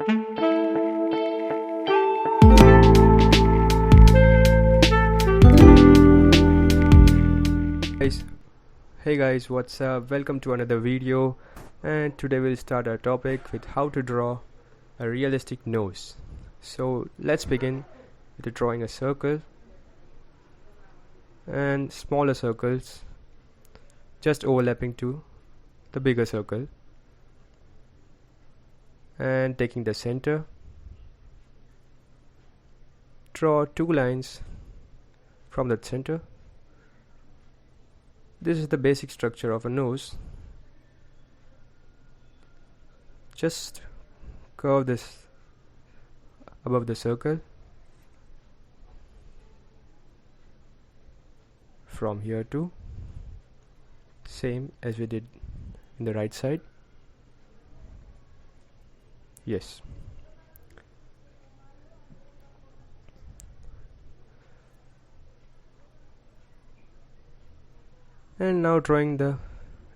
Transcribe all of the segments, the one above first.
Guys, hey guys, what's up? Welcome to another video, and today we'll start our topic with how to draw a realistic nose. So let's begin with drawing a circle and smaller circles just overlapping to the bigger circle, and taking the center, draw two lines from that center. This is the basic structure of a nose. Just curve this above the circle from here to same as we did in the right side. Yes. And now drawing the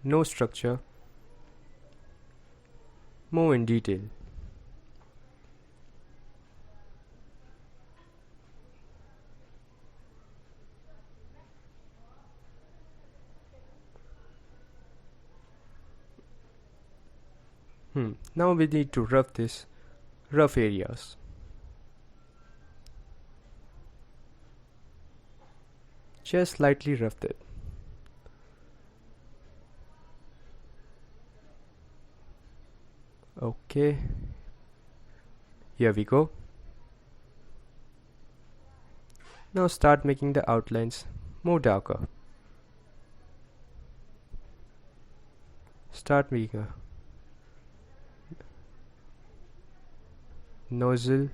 nose structure more in detail. Now we need to rough this rough areas. Just lightly rough it. Okay, here we go. Now start making the outlines more darker. Start making a nozzle.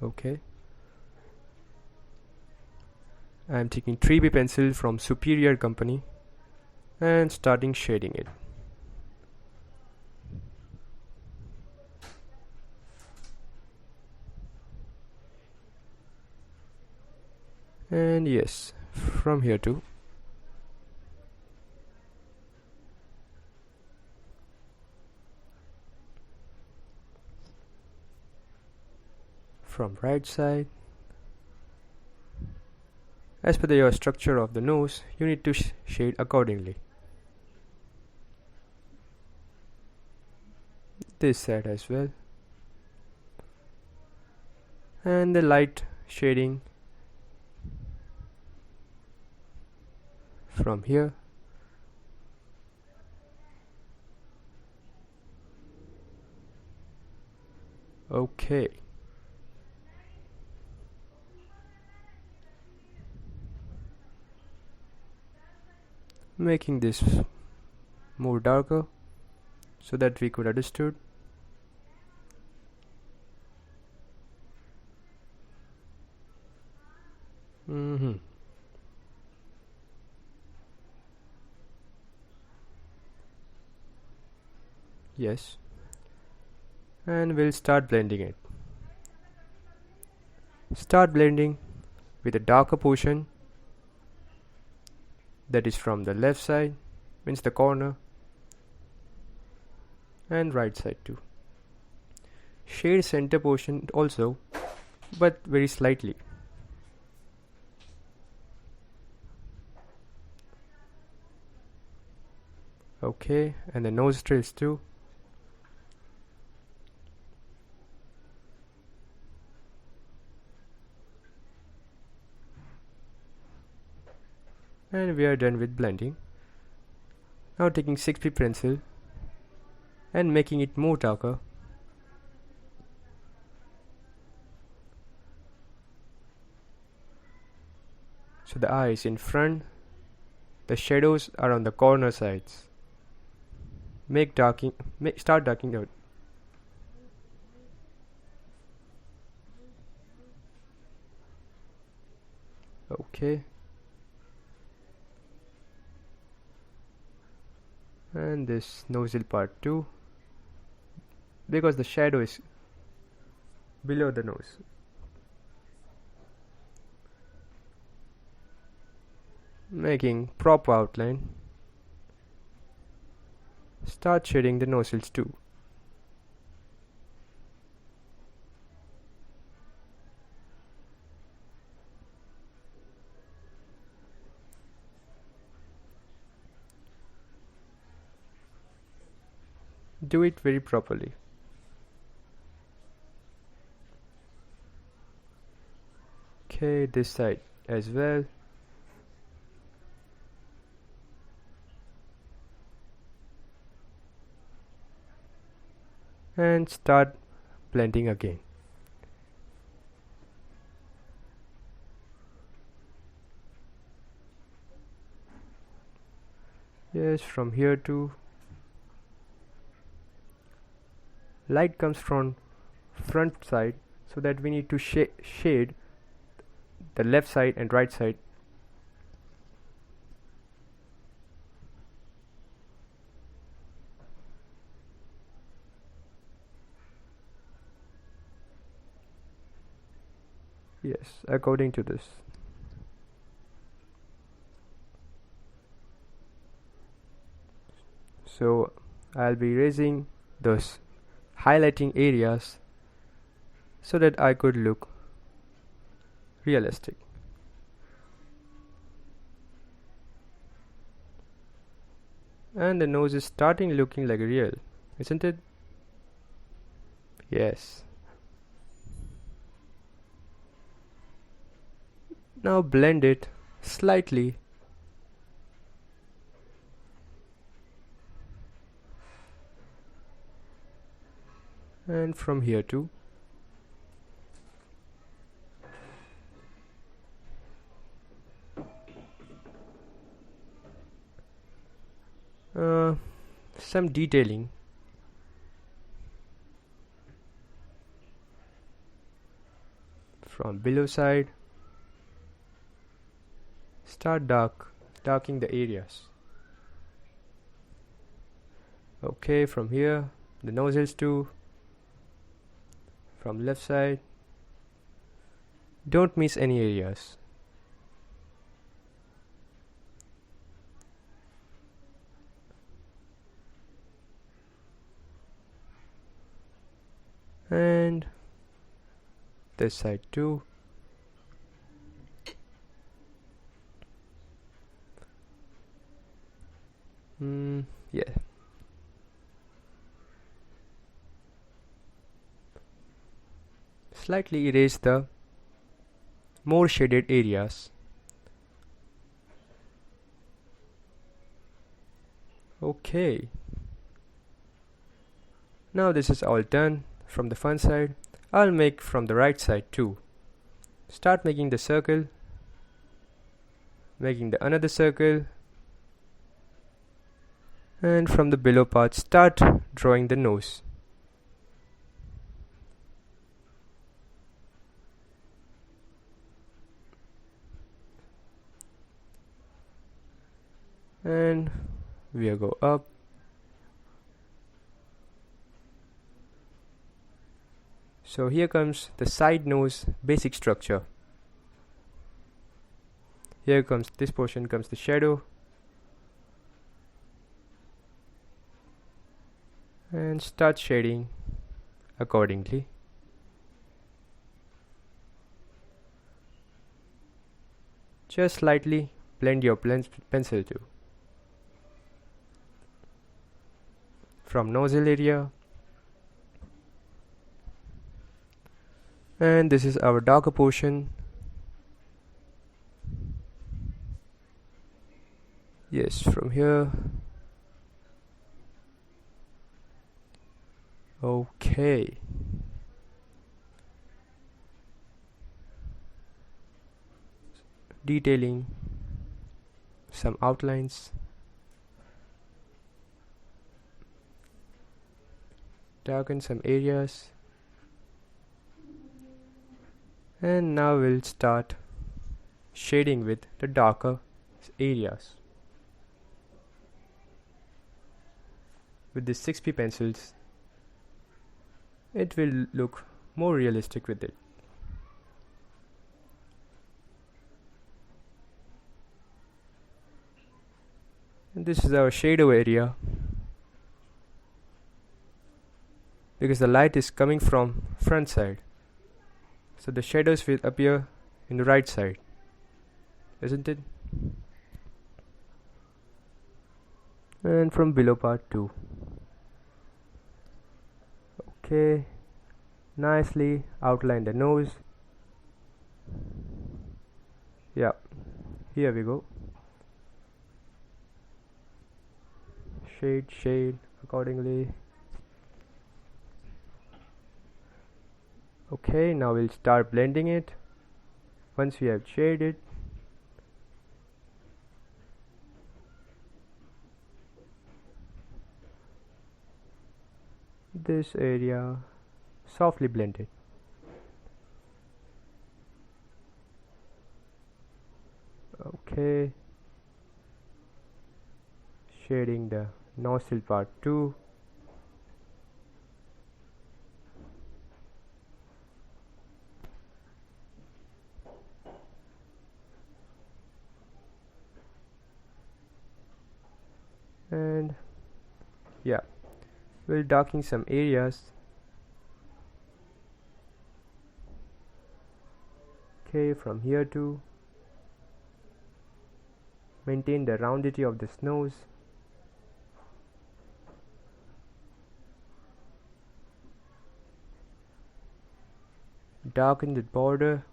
Okay, I am taking 3B pencil from Superior company and starting shading it. And yes, from here to from right side. As per your structure of the nose, you need to shade accordingly. This side as well, and the light shading from here. Okay. Making this more darker so that we could understood. Yes, and we'll start blending it. Start blending with a darker portion, that is from the left side, means the corner, and right side too. Shade center portion also, but very slightly. Okay, and the nostrils too. And we are done with blending. Now taking 6B pencil and making it more darker. So the eye is in front, the shadows are on the corner sides. Start darkening out. Okay. And this nozzle part too, because the shadow is below the nose. Making proper outline. Start shading the nostrils too. do it very properly. Okay, this side as well. And start blending again. Yes, from here to light comes from front side, so that we need to shade the left side and right side. Yes, according to this. So I'll be raising those highlighting areas so that I could look realistic. And the nose is starting looking like real, isn't it? Yes. Now blend it slightly. And from here too. Some detailing. From below side, start darking the areas. Okay, from here, the nostrils too. From left side, don't miss any areas. And this side too. Yeah. Slightly erase the more shaded areas. Okay. Now this is all done from the front side. I'll make from the right side too. Start making the circle, making the another circle, and from the below part start drawing the nose. And we'll go up. So here comes the side nose basic structure. Here comes this portion, comes the shadow, and start shading accordingly. Just slightly blend your pencil too. From nozzle area, and this is our darker portion. Yes, from here. Okay. Detailing some outlines. Darken some areas. And now we'll start shading with the darker areas. With the 6P pencils, it will look more realistic with it. And this is our shadow area, because the light is coming from front side, so the shadows will appear in the right side, isn't it? And from below part too. Okay, nicely outline the nose. Yeah, here we go. Shade accordingly. Okay, now we'll start blending it. Once we have shaded, this area softly blended. Okay, shading the nostril part too. And yeah, we'll darken some areas. Okay, from here to maintain the roundity of this nose. Darken the border.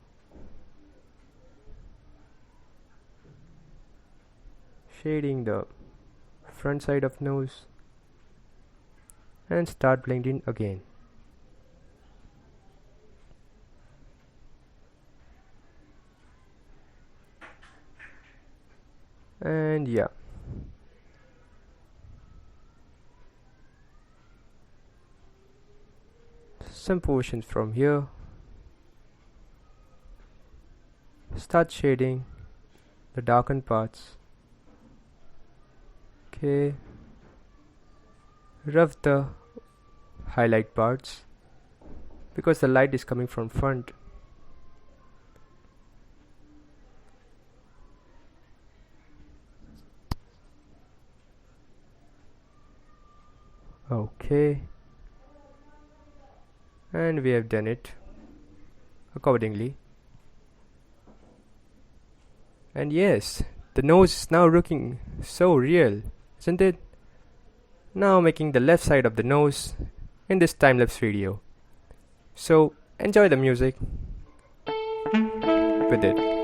Shading the front side of nose. And start blending again. And yeah, some portions from here. Start shading the darkened parts. Okay, rough the highlight parts because the light is coming from front. Okay, and we have done it accordingly. And yes, the nose is now looking so real, isn't it? Now making the left side of the nose in this time-lapse video. So enjoy the music with it.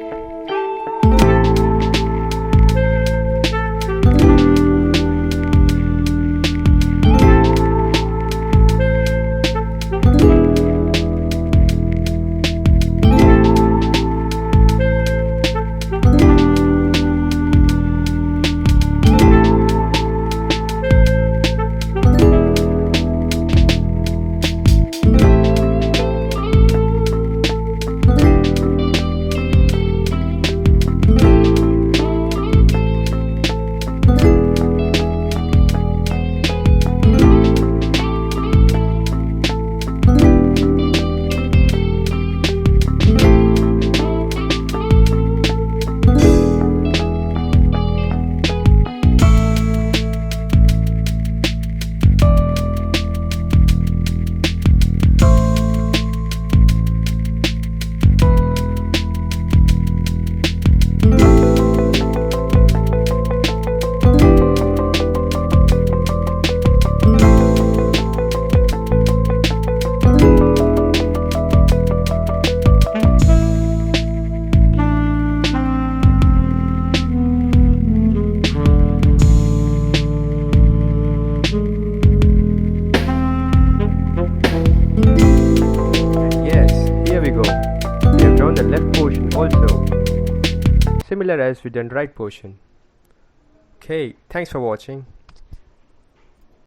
The left portion also, similar as we done right portion. Okay, thanks for watching.